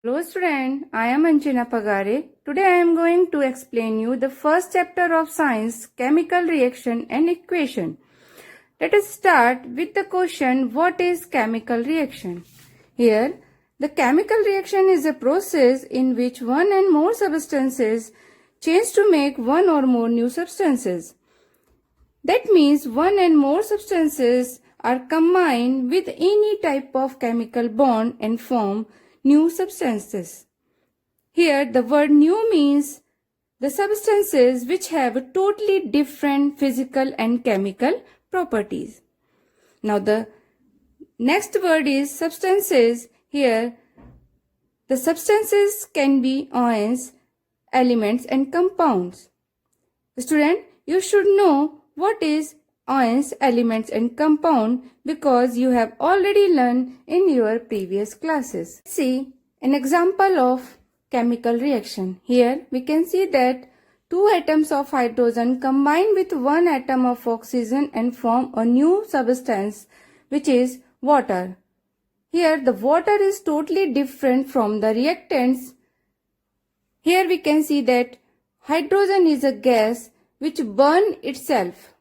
Hello student, I am Anchana Pagare. Today I am going to explain you the first chapter of science, chemical reaction and equation. Let us start with the question, what is chemical reaction? Here, the chemical reaction is a process in which one and more substances change to make one or more new substances. That means one and more substances are combined with any type of chemical bond and form new substances. Here the word new means the substances which have totally different physical and chemical properties. Now the next word is substances. Here the substances can be ions, elements and compounds. Student, you should know what is ions, elements and compound because you have already learned in your previous classes. See an example of chemical reaction. Here we can see that two atoms of hydrogen combine with one atom of oxygen and form a new substance which is water. Here the water is totally different from the reactants. Here we can see that hydrogen is a gas which burns itself.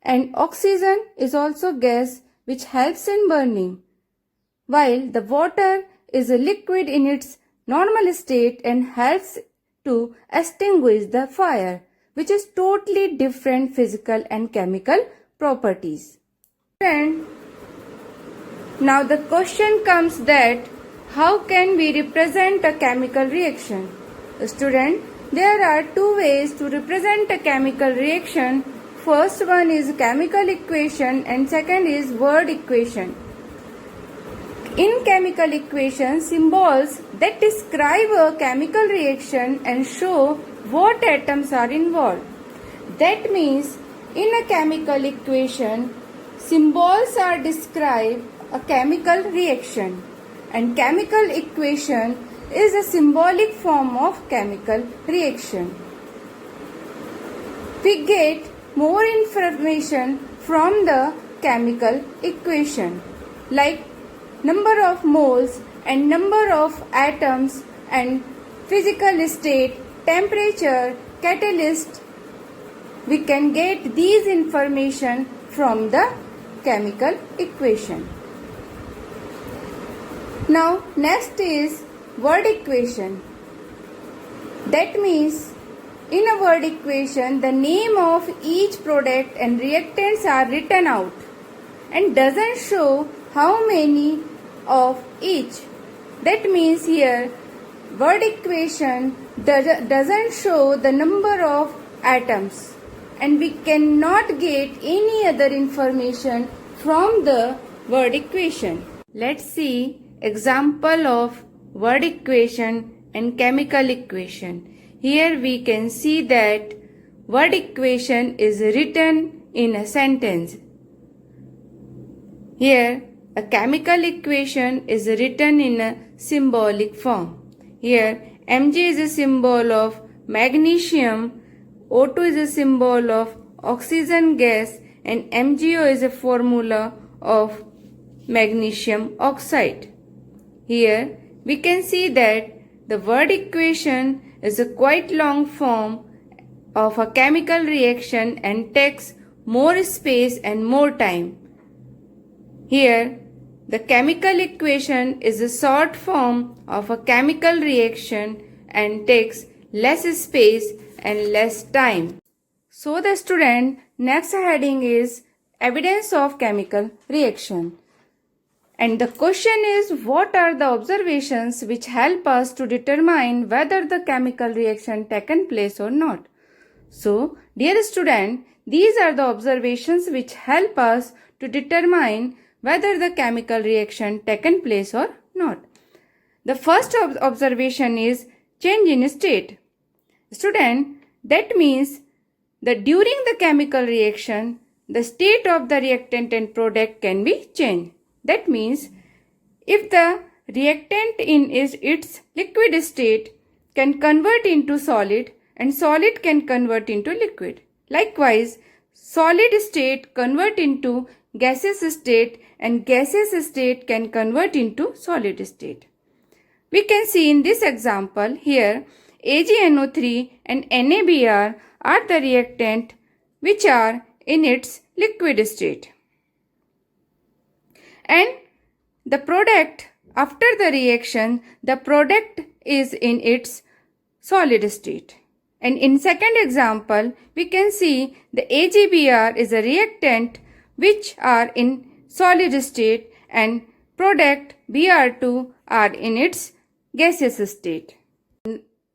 And oxygen is also gas which helps in burning, while the water is a liquid in its normal state and helps to extinguish the fire, which is totally different physical and chemical properties. And now the question comes that how can we represent a chemical reaction? Student, there are two ways to represent a chemical reaction. First one is chemical equation and second is word equation. In chemical equation, symbols that describe a chemical reaction and show what atoms are involved. That means in a chemical equation, symbols are describe a chemical reaction, and chemical equation is a symbolic form of chemical reaction. We get more information from the chemical equation like number of moles and number of atoms and physical state, temperature, catalyst. We can get these information from the chemical equation. Now next is word equation. That means in a word equation, the name of each product and reactants are written out and doesn't show how many of each. That means here word equation doesn't show the number of atoms and we cannot get any other information from the word equation. Let's see example of word equation and chemical equation. Here we can see that word equation is written in a sentence. Here a chemical equation is written in a symbolic form. Here Mg is a symbol of magnesium, O2 is a symbol of oxygen gas and MgO is a formula of magnesium oxide. Here we can see that the word equation is a quite long form of a chemical reaction and takes more space and more time. Here, the chemical equation is a short form of a chemical reaction and takes less space and less time. So the student, next heading is evidence of chemical reaction. And the question is, what are the observations which help us to determine whether the chemical reaction taken place or not? So, dear student, these are the observations which help us to determine whether the chemical reaction taken place or not. The first observation is change in state. Student, that means that during the chemical reaction, the state of the reactant and product can be changed. That means if the reactant in its liquid state can convert into solid and solid can convert into liquid. Likewise, solid state convert into gaseous state and gaseous state can convert into solid state. We can see in this example here AgNO3 and NaBr are the reactant which are in its liquid state. And the product after the reaction, the product is in its solid state. And in second example, we can see the AgBr is a reactant which are in solid state and product Br2 are in its gaseous state.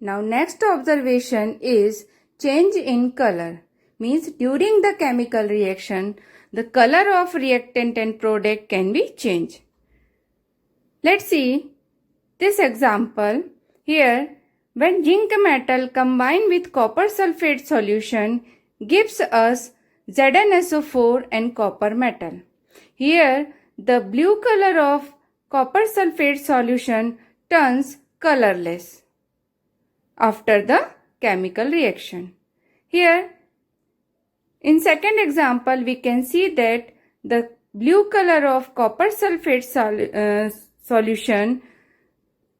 Now next observation is change in color. Means during the chemical reaction, the color of reactant and product can be changed. Let's see this example. Here, when zinc metal combined with copper sulfate solution gives us ZnSO4 and copper metal. Here, the blue color of copper sulfate solution turns colorless after the chemical reaction. Here, in second example, we can see that the blue color of copper sulfate solution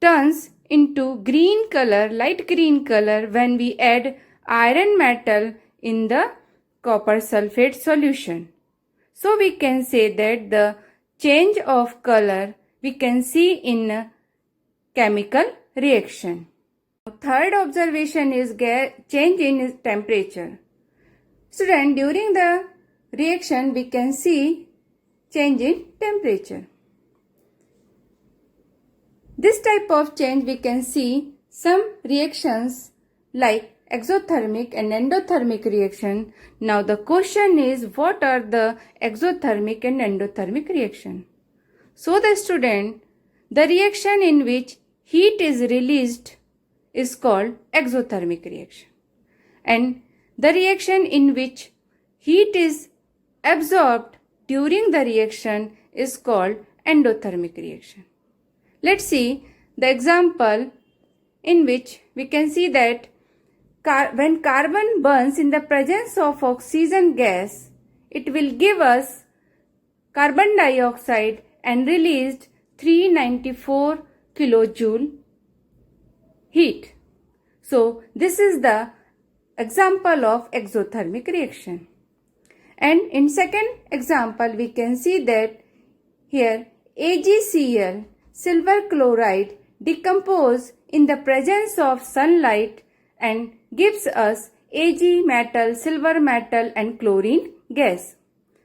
turns into green color, light green color when we add iron metal in the copper sulfate solution. So we can say that the change of color we can see in a chemical reaction. Third observation is change in temperature. Student, during the reaction we can see change in temperature. This type of change we can see some reactions like exothermic and endothermic reaction. Now the question is, what are the exothermic and endothermic reaction? So the student, the reaction in which heat is released is called exothermic reaction, and the reaction in which heat is absorbed during the reaction is called endothermic reaction. Let's see the example in which we can see that when carbon burns in the presence of oxygen gas, it will give us carbon dioxide and released 394 kilojoule heat. So this is the example of exothermic reaction. And in second example, we can see that here AgCl, silver chloride, decompose in the presence of sunlight and gives us Ag metal, silver metal and chlorine gas.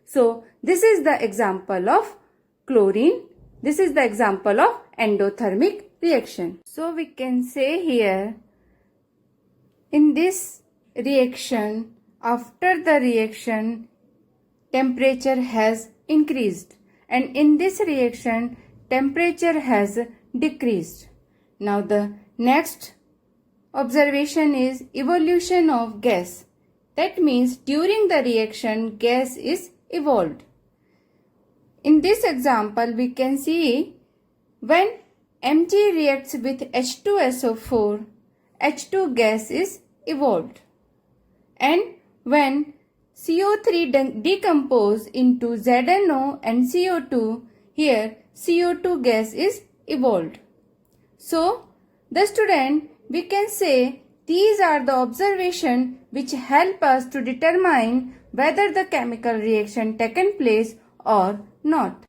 So this is the example of chlorine. This is the example of endothermic reaction. So we can say here, in this reaction, after the reaction, temperature has increased, and in this reaction, temperature has decreased. Now the next observation is evolution of gas. That means during the reaction, gas is evolved. In this example, we can see when Mg reacts with H2SO4, H2 gas is evolved. And when CO3 decompose into ZnO and CO2, here CO2 gas is evolved. So, the student, we can say these are the observations which help us to determine whether the chemical reaction taken place or not.